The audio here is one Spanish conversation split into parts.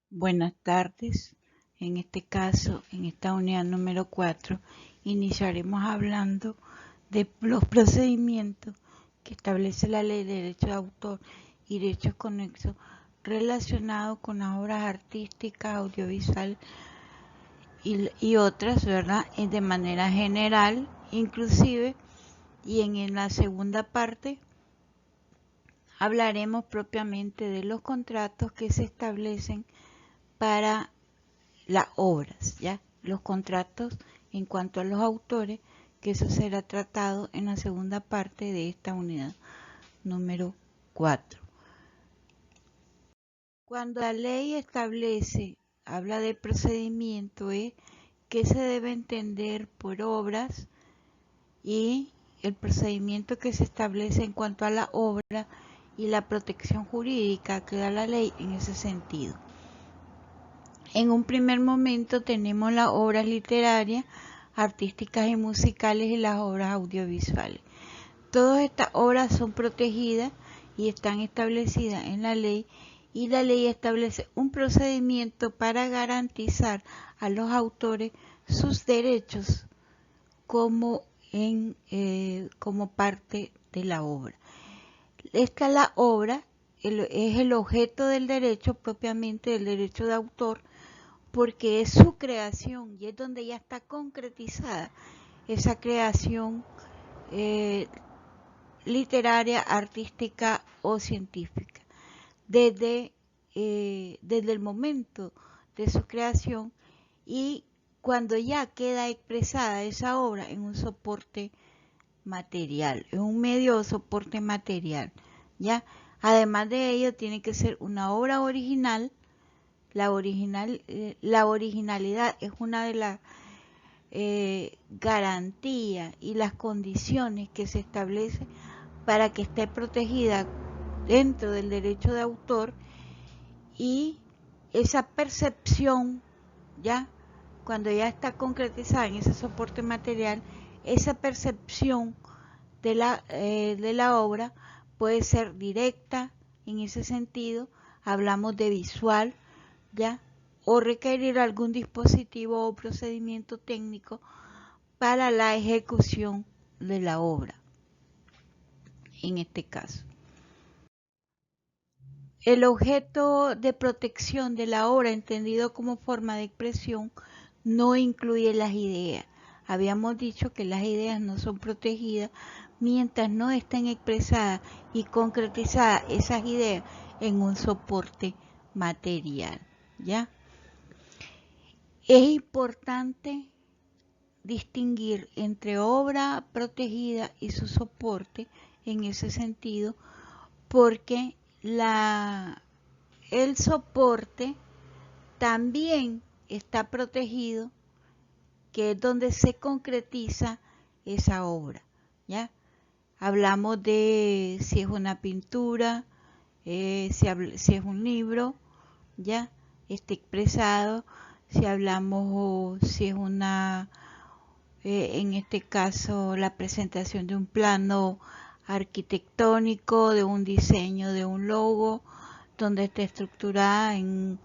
Buenas tardes. En este caso, en esta unidad número 4, iniciaremos hablando de los procedimientos que establece la Ley de Derecho de Autor y Derechos Conexos relacionados con las obras artísticas, audiovisuales y otras, ¿verdad? De manera general, inclusive, y en la segunda parte hablaremos propiamente de los contratos que se establecen para las obras, ¿ya? Los contratos en cuanto a los autores, que eso será tratado en la segunda parte de esta unidad número 4. Cuando la ley establece, habla de procedimiento, es qué se debe entender por obras y el procedimiento que se establece en cuanto a la obra y la protección jurídica que da la ley en ese sentido. En un primer momento tenemos las obras literarias, artísticas y musicales y las obras audiovisuales. Todas estas obras son protegidas y están establecidas en la ley, y la ley establece un procedimiento para garantizar a los autores sus derechos como parte de la obra. Esta la obra es el objeto del derecho propiamente del derecho de autor, porque es su creación y es donde ya está concretizada esa creación literaria, artística o científica. Desde el momento de su creación y cuando ya queda expresada esa obra en un soporte material, en un medio de soporte material, ¿ya? Además de ello, tiene que ser una obra original. La originalidad es una de las garantías y las condiciones que se establece para que esté protegida dentro del derecho de autor, y esa percepción, ya cuando ya está concretizada en ese soporte material, esa percepción de la obra puede ser directa. En ese sentido hablamos de visual, ¿ya? O requerir algún dispositivo o procedimiento técnico para la ejecución de la obra, en este caso. El objeto de protección de la obra, entendido como forma de expresión, no incluye las ideas. Habíamos dicho que las ideas no son protegidas mientras no estén expresadas y concretizadas esas ideas en un soporte material, ¿ya? Es importante distinguir entre obra protegida y su soporte en ese sentido, porque el soporte también está protegido, que es donde se concretiza esa obra, ¿ya? Hablamos de si es una pintura, si es un libro, ¿ya? Está expresado. Si hablamos o si es en este caso, la presentación de un plano arquitectónico, de un diseño, de un logo, donde está estructurada en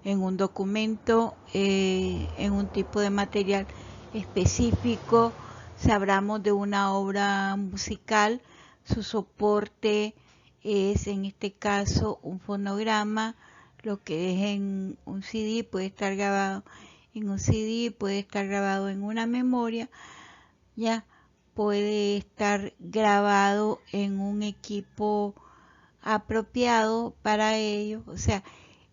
un documento, en un tipo de material específico. Si hablamos de una obra musical, su soporte es en este caso un fonograma. Lo que es en un CD puede estar grabado en un CD, puede estar grabado en una memoria, ya puede estar grabado en un equipo apropiado para ello. O sea,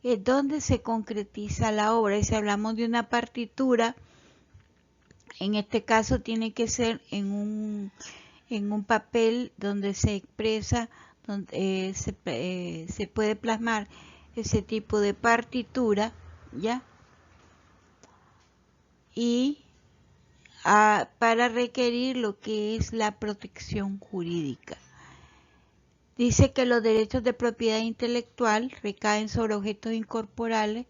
es donde se concretiza la obra. Y si hablamos de una partitura, en este caso tiene que ser en un papel donde se expresa, donde se puede plasmar ese tipo de partitura, ¿ya? Y para requerir lo que es la protección jurídica. Dice que los derechos de propiedad intelectual recaen sobre objetos incorporales.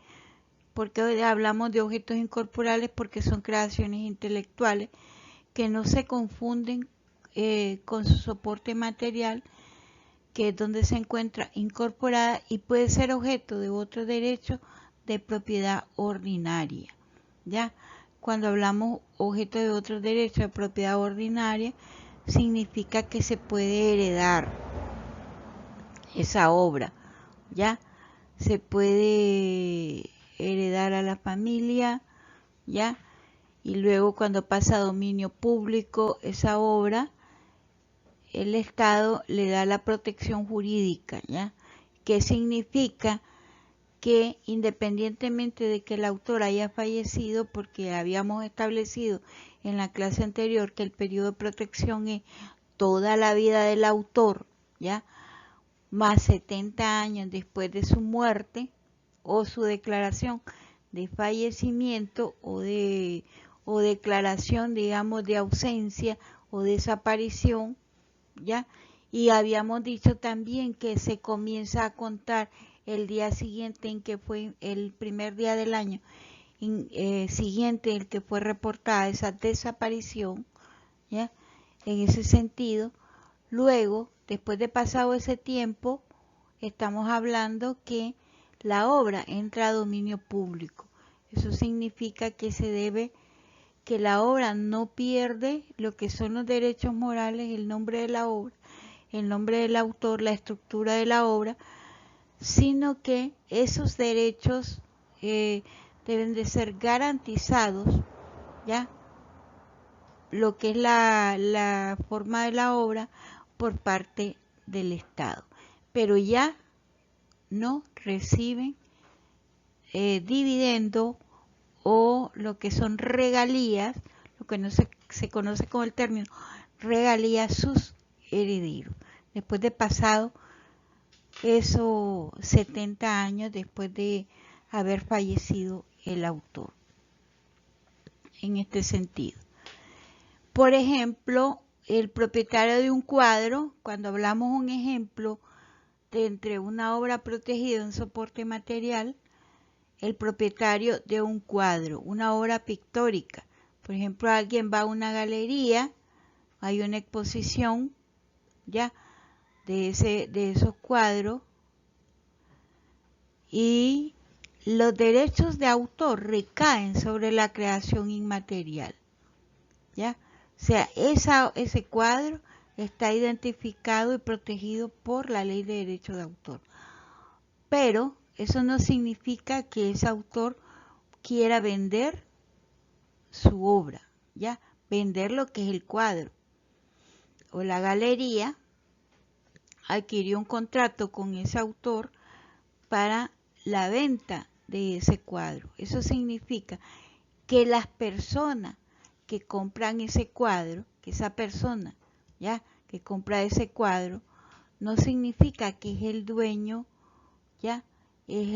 Porque hoy hablamos de objetos incorporales porque son creaciones intelectuales que no se confunden con su soporte material, que es donde se encuentra incorporada y puede ser objeto de otro derecho de propiedad ordinaria. ¿Ya? Cuando hablamos objeto de otros derechos de propiedad ordinaria, significa que se puede heredar esa obra. ¿Ya? Se puede heredar a la familia, ¿ya? Y luego cuando pasa a dominio público esa obra, el Estado le da la protección jurídica, ¿ya? ¿Qué significa? Que independientemente de que el autor haya fallecido, porque habíamos establecido en la clase anterior que el periodo de protección es toda la vida del autor, ¿ya? Más 70 años después de su muerte o su declaración de fallecimiento o declaración, digamos, de ausencia o desaparición, ¿ya? Y habíamos dicho también que se comienza a contar el día siguiente en que fue el primer día del año siguiente el que fue reportada esa desaparición, ¿ya? En ese sentido, luego, después de pasado ese tiempo, estamos hablando que la obra entra a dominio público. Eso significa que que la obra no pierde lo que son los derechos morales, el nombre de la obra, el nombre del autor, la estructura de la obra, sino que esos derechos deben de ser garantizados, ¿ya? Lo que es la forma de la obra por parte del Estado. Pero ya no reciben dividendo o lo que son regalías, lo que no se conoce como el término regalías sus herederos. Después de pasado esos 70 años después de haber fallecido el autor. En este sentido. Por ejemplo, el propietario de un cuadro, cuando hablamos un ejemplo de entre una obra protegida y un soporte material, el propietario de un cuadro, una obra pictórica. Por ejemplo, alguien va a una galería, hay una exposición, ya, de esos cuadros, y los derechos de autor recaen sobre la creación inmaterial, ¿ya? O sea, ese cuadro está identificado y protegido por la ley de derecho de autor. Pero eso no significa que ese autor quiera vender su obra, ¿ya? Vender lo que es el cuadro. O la galería adquirió un contrato con ese autor para la venta de ese cuadro. Eso significa que las personas que compran ese cuadro, que esa persona, ya, que compra ese cuadro, no significa que es el dueño, ya, es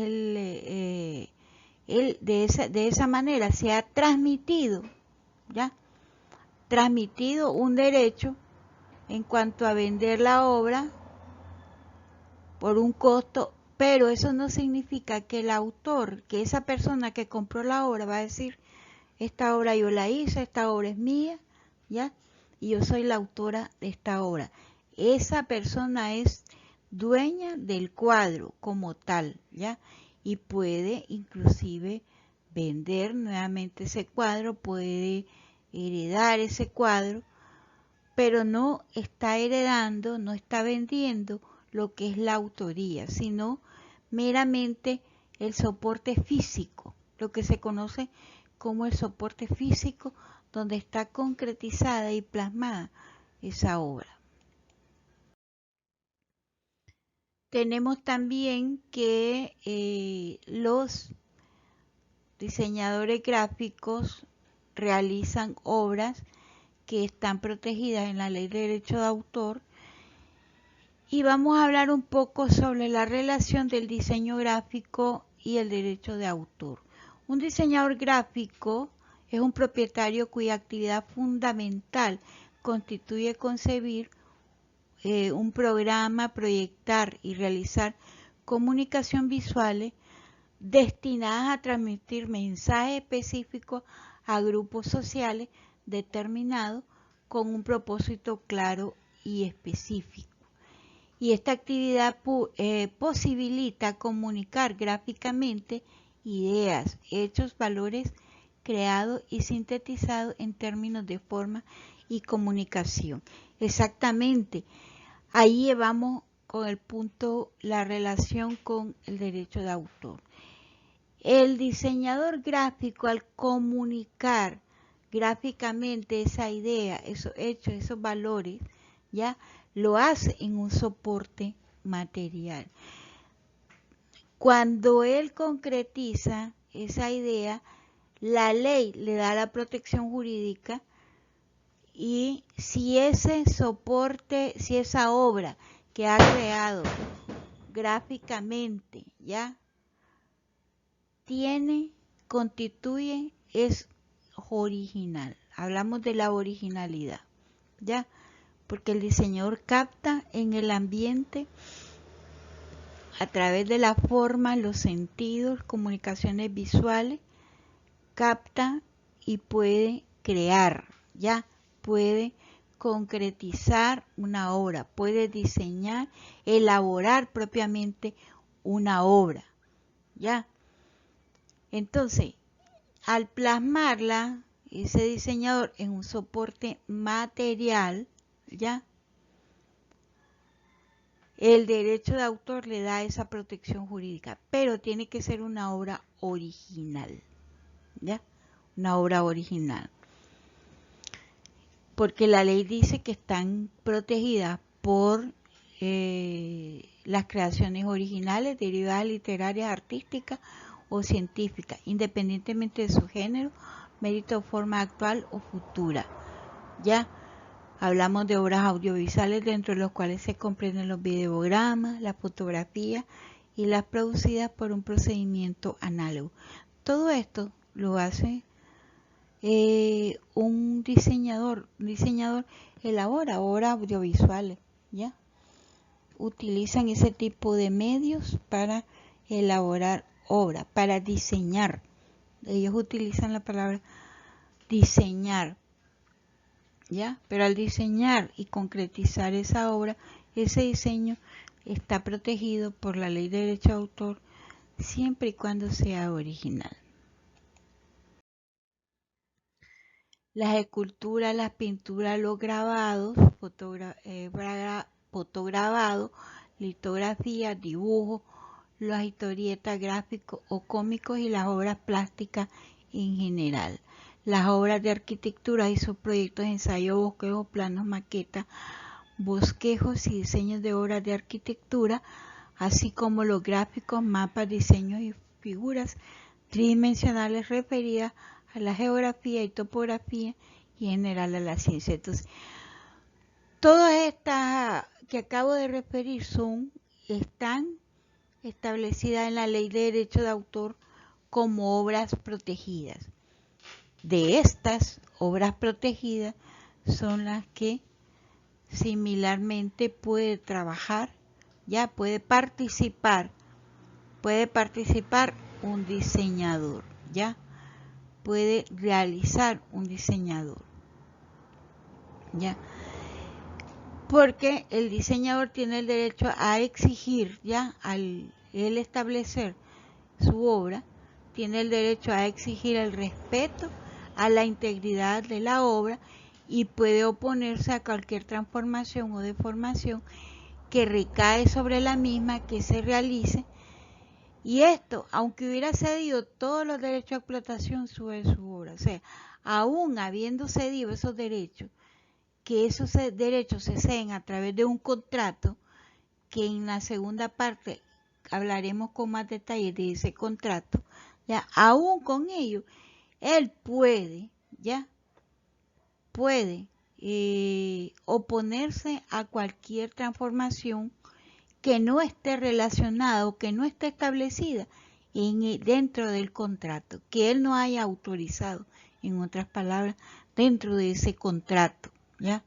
de esa manera se ha transmitido, ya, transmitido un derecho en cuanto a vender la obra por un costo, pero eso no significa que el autor, que esa persona que compró la obra va a decir, esta obra yo la hice, esta obra es mía, ¿ya? Y yo soy la autora de esta obra. Esa persona es dueña del cuadro como tal, ¿ya? Y puede inclusive vender nuevamente ese cuadro, puede heredar ese cuadro, pero no está heredando, no está vendiendo lo que es la autoría, sino meramente el soporte físico, lo que se conoce como el soporte físico donde está concretizada y plasmada esa obra. Tenemos también que los diseñadores gráficos realizan obras que están protegidas en la ley de derecho de autor. Y vamos a hablar un poco sobre la relación del diseño gráfico y el derecho de autor. Un diseñador gráfico es un propietario cuya actividad fundamental constituye concebir un programa, proyectar y realizar comunicación visuales destinadas a transmitir mensajes específicos a grupos sociales determinados con un propósito claro y específico. Y esta actividad posibilita comunicar gráficamente ideas, hechos, valores creados y sintetizados en términos de forma y comunicación. Exactamente, ahí llevamos con el punto la relación con el derecho de autor. El diseñador gráfico, al comunicar gráficamente esa idea, esos hechos, esos valores, ya lo hace en un soporte material. Cuando él concretiza esa idea, la ley le da la protección jurídica, y si ese soporte, si esa obra que ha creado gráficamente, ya constituye, es original. Hablamos de la originalidad, ya, porque el diseñador capta en el ambiente, a través de la forma, los sentidos, comunicaciones visuales, capta y puede crear, ya, puede concretizar una obra, puede diseñar, elaborar propiamente una obra, ya. Entonces, al plasmarla, ese diseñador en un soporte material, ya, el derecho de autor le da esa protección jurídica, pero tiene que ser una obra original, ¿ya? Una obra original. Porque la ley dice que están protegidas por las creaciones originales, derivadas literarias, artísticas o científicas, independientemente de su género, mérito o forma actual o futura. Ya hablamos de obras audiovisuales, dentro de los cuales se comprenden los videogramas, las fotografías y las producidas por un procedimiento análogo. Todo esto lo hace un diseñador elabora obras audiovisuales, ¿ya? Utilizan ese tipo de medios para elaborar obras, para diseñar. Ellos utilizan la palabra diseñar, ¿ya? Pero al diseñar y concretizar esa obra, ese diseño está protegido por la ley de derecho de autor siempre y cuando sea original. Las esculturas, las pinturas, los grabados, fotograbados, litografías, dibujos, las historietas, gráficos o cómicos y las obras plásticas en general. Las obras de arquitectura y sus proyectos, ensayos, bosquejos, planos, maquetas, bosquejos y diseños de obras de arquitectura, así como los gráficos, mapas, diseños y figuras tridimensionales referidas a la geografía y topografía y en general a la ciencia. Entonces, todas estas que acabo de referir están establecidas en la ley de derecho de autor como obras protegidas. De estas obras protegidas son las que similarmente puede trabajar, ya puede participar un diseñador, ya puede realizar un diseñador, ya, porque el diseñador tiene el derecho a exigir, ya, al él establecer su obra, tiene el derecho a exigir el respeto a la integridad de la obra y puede oponerse a cualquier transformación o deformación que recae sobre la misma que se realice. Y esto, aunque hubiera cedido todos los derechos de explotación sobre su obra, o sea, aún habiendo cedido esos derechos, que esos derechos se ceden a través de un contrato, que en la segunda parte hablaremos con más detalle de ese contrato, ya, aún con ello, él puede oponerse a cualquier transformación que no esté relacionada o que no esté establecida dentro del contrato, que él no haya autorizado, en otras palabras, dentro de ese contrato, ¿ya?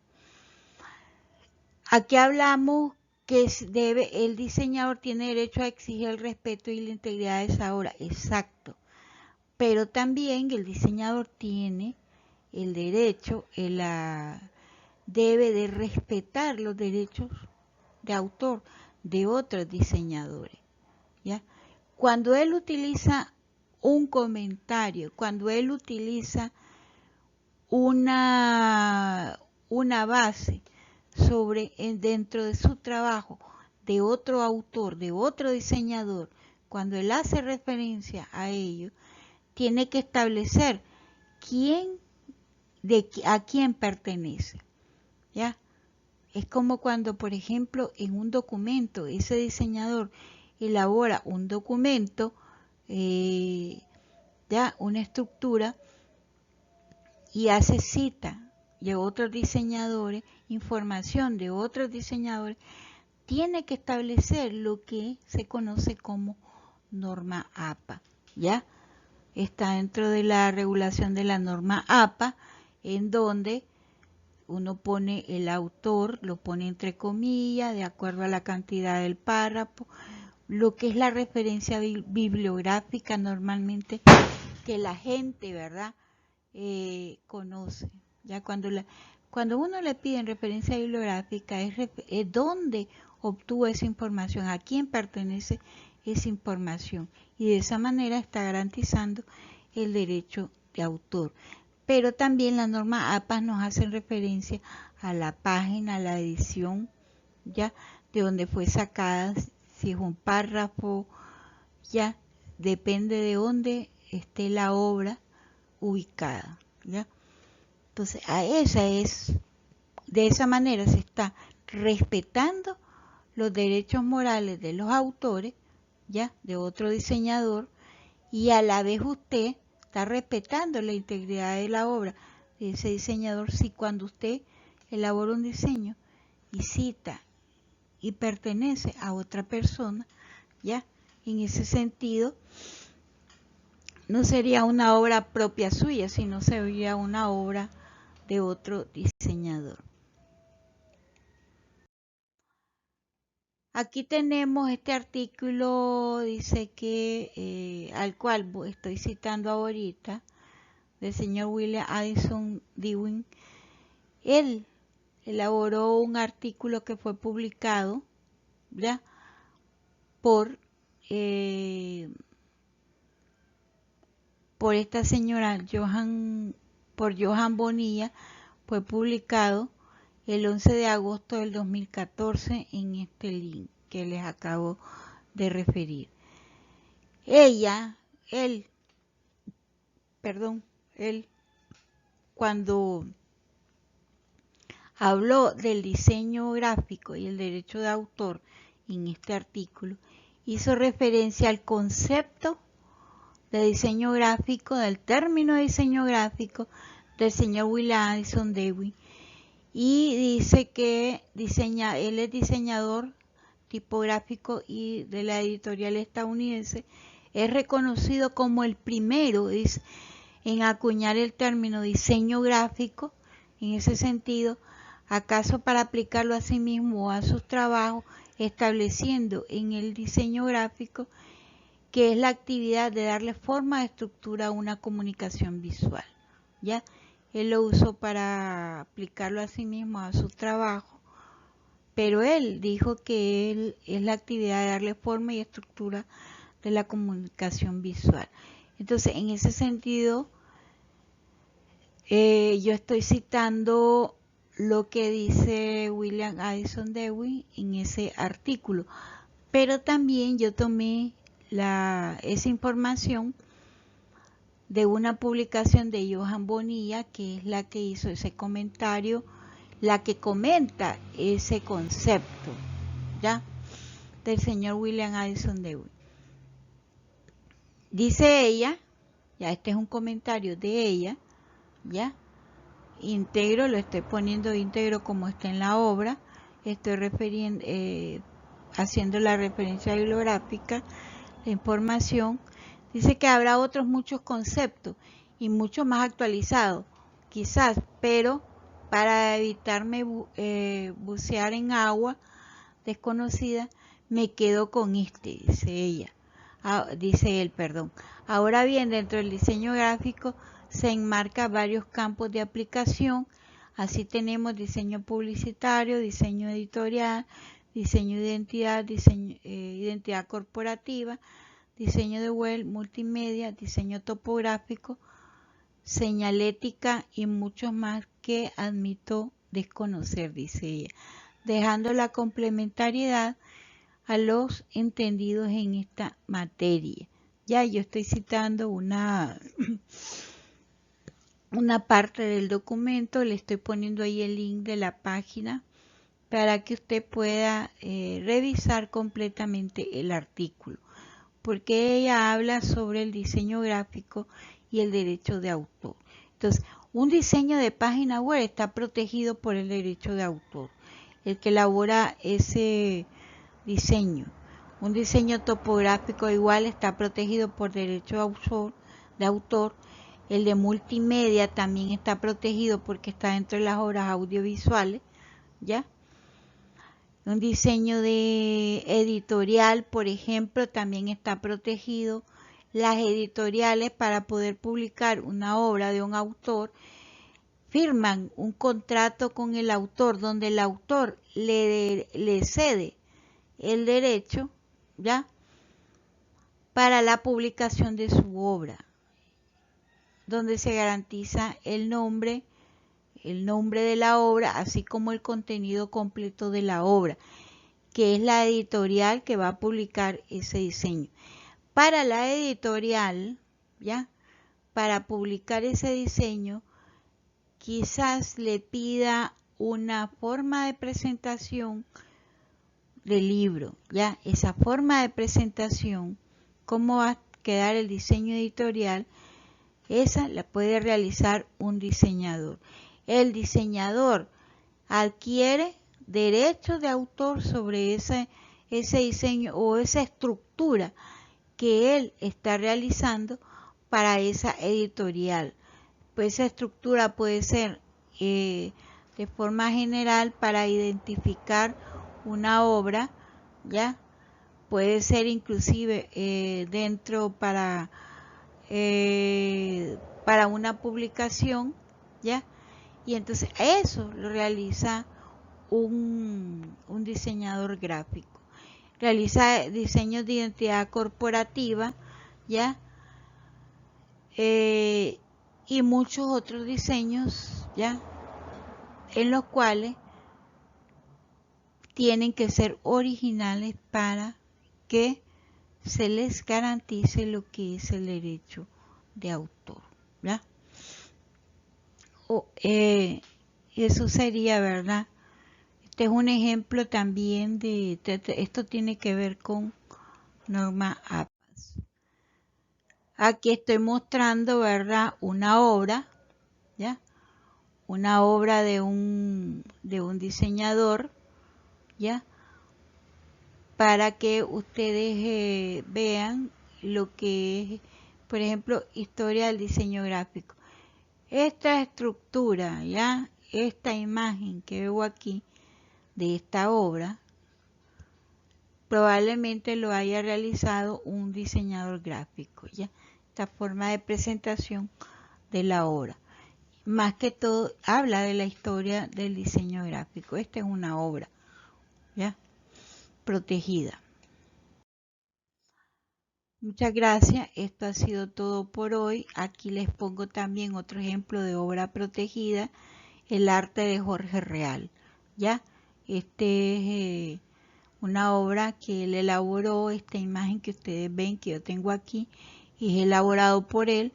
Aquí hablamos que el diseñador tiene derecho a exigir el respeto y la integridad de esa obra, exacto, pero también el diseñador tiene el derecho, debe de respetar los derechos de autor de otros diseñadores, ¿ya? Cuando él utiliza un comentario, cuando él utiliza una base sobre dentro de su trabajo de otro autor, de otro diseñador, cuando él hace referencia a ello, tiene que establecer a quién pertenece, ¿ya? Es como cuando, por ejemplo, en un documento, ese diseñador elabora un documento, ya, una estructura, y hace cita de otros diseñadores, información de otros diseñadores, tiene que establecer lo que se conoce como norma APA, ¿ya? Está dentro de la regulación de la norma APA, en donde uno pone el autor, lo pone entre comillas, de acuerdo a la cantidad del párrafo, lo que es la referencia bibliográfica normalmente que la gente, ¿verdad?, conoce. Ya cuando uno le pide referencia bibliográfica es dónde obtuvo esa información, a quién pertenece esa información, y de esa manera está garantizando el derecho de autor. Pero también las normas APA nos hacen referencia a la página, a la edición, ya, de donde fue sacada, si es un párrafo, ya, depende de dónde esté la obra ubicada, ¿ya? Entonces, de esa manera se está respetando los derechos morales de los autores, ya, de otro diseñador, y a la vez usted está respetando la integridad de la obra de ese diseñador si cuando usted elabora un diseño y cita y pertenece a otra persona, ya, en ese sentido no sería una obra propia suya, sino sería una obra de otro diseñador. Aquí tenemos este artículo, dice que al cual estoy citando ahorita, del señor William Addison Dewey. Él elaboró un artículo que fue publicado, ¿ya?, por esta señora Johan Bonilla. Fue publicado el 11 de agosto del 2014 en este link que les acabo de referir. Él, cuando habló del diseño gráfico y el derecho de autor en este artículo, hizo referencia al concepto de diseño gráfico, del término de diseño gráfico del señor William Addison Dewey, y dice que él es diseñador tipográfico y de la editorial estadounidense. Es reconocido como el primero en acuñar el término diseño gráfico en ese sentido, acaso para aplicarlo a sí mismo o a sus trabajos, estableciendo en el diseño gráfico que es la actividad de darle forma de estructura a una comunicación visual, ¿ya? Él lo usó para aplicarlo a sí mismo, a su trabajo, pero él dijo que él es la actividad de darle forma y estructura de la comunicación visual. Entonces, en ese sentido, yo estoy citando lo que dice William Addison Dewey en ese artículo, pero también yo tomé esa información de una publicación de Johan Bonilla, que es la que hizo ese comentario, la que comenta ese concepto, ¿ya?, del señor William Addison Dewey. Dice ella, ya este es un comentario de ella, ya, íntegro, lo estoy poniendo íntegro como está en la obra, estoy haciendo la referencia bibliográfica, la información. Dice que habrá otros muchos conceptos y mucho más actualizados, quizás, pero para evitarme bucear en agua desconocida, me quedo con este, dice él, perdón. Ahora bien, dentro del diseño gráfico se enmarca varios campos de aplicación. Así tenemos diseño publicitario, diseño editorial, diseño de identidad, identidad corporativa, diseño de web, multimedia, diseño topográfico, señalética y muchos más que admito desconocer, dice ella, dejando la complementariedad a los entendidos en esta materia. Ya yo estoy citando una parte del documento, le estoy poniendo ahí el link de la página para que usted pueda revisar completamente el artículo, porque ella habla sobre el diseño gráfico y el derecho de autor. Entonces, un diseño de página web está protegido por el derecho de autor, el que elabora ese diseño. Un diseño topográfico igual está protegido por derecho de autor. El de multimedia también está protegido porque está dentro de las obras audiovisuales, ¿ya? Un diseño de editorial, por ejemplo, también está protegido. Las editoriales, para poder publicar una obra de un autor, firman un contrato con el autor donde el autor le cede el derecho, ¿ya?, para la publicación de su obra, donde se garantiza el nombre de la obra, así como el contenido completo de la obra, que es la editorial que va a publicar ese diseño. Para la editorial, ¿ya?, para publicar ese diseño, quizás le pida una forma de presentación del libro, ¿ya? Esa forma de presentación, cómo va a quedar el diseño editorial, esa la puede realizar un diseñador. El diseñador adquiere derecho de autor sobre ese diseño o esa estructura que él está realizando para esa editorial. Pues esa estructura puede ser de forma general para identificar una obra, ¿ya? Puede ser inclusive dentro para una publicación, ¿ya? Y entonces eso lo realiza un diseñador gráfico. Realiza diseños de identidad corporativa, ¿ya? Y muchos otros diseños, ¿ya?, en los cuales tienen que ser originales para que se les garantice lo que es el derecho de autor, ¿ya? Eso sería, ¿verdad? Este es un ejemplo también esto tiene que ver con norma APAS. Aquí estoy mostrando, ¿verdad?, una obra, ¿ya?, una obra de un diseñador, ¿ya?, para que ustedes vean lo que es, por ejemplo, historia del diseño gráfico. Esta estructura, ¿ya?, esta imagen que veo aquí de esta obra, probablemente lo haya realizado un diseñador gráfico, ¿ya? Esta forma de presentación de la obra. Más que todo, habla de la historia del diseño gráfico. Esta es una obra, ¿ya?, protegida. Muchas gracias. Esto ha sido todo por hoy. Aquí les pongo también otro ejemplo de obra protegida, el arte de Jorge Real, ¿ya? Este es una obra que él elaboró. Esta imagen que ustedes ven que yo tengo aquí es elaborado por él.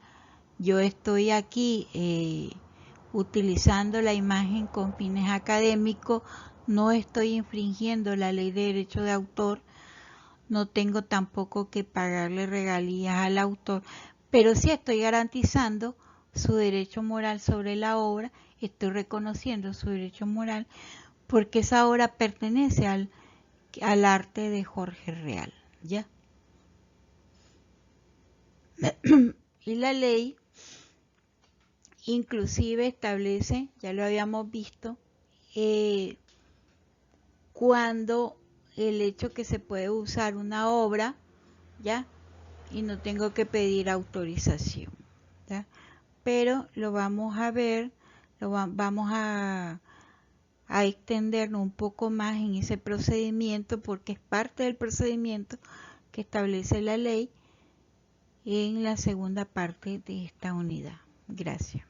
Yo estoy aquí utilizando la imagen con fines académicos, no estoy infringiendo la ley de derecho de autor, no tengo tampoco que pagarle regalías al autor, pero sí estoy garantizando su derecho moral sobre la obra, estoy reconociendo su derecho moral porque esa obra pertenece al arte de Jorge Real, ¿ya? Y la ley inclusive establece, ya lo habíamos visto, cuando el hecho que se puede usar una obra, ¿ya?, y no tengo que pedir autorización, ¿ya? Pero lo vamos a ver, vamos a extendernos un poco más en ese procedimiento porque es parte del procedimiento que establece la ley, en la segunda parte de esta unidad. Gracias.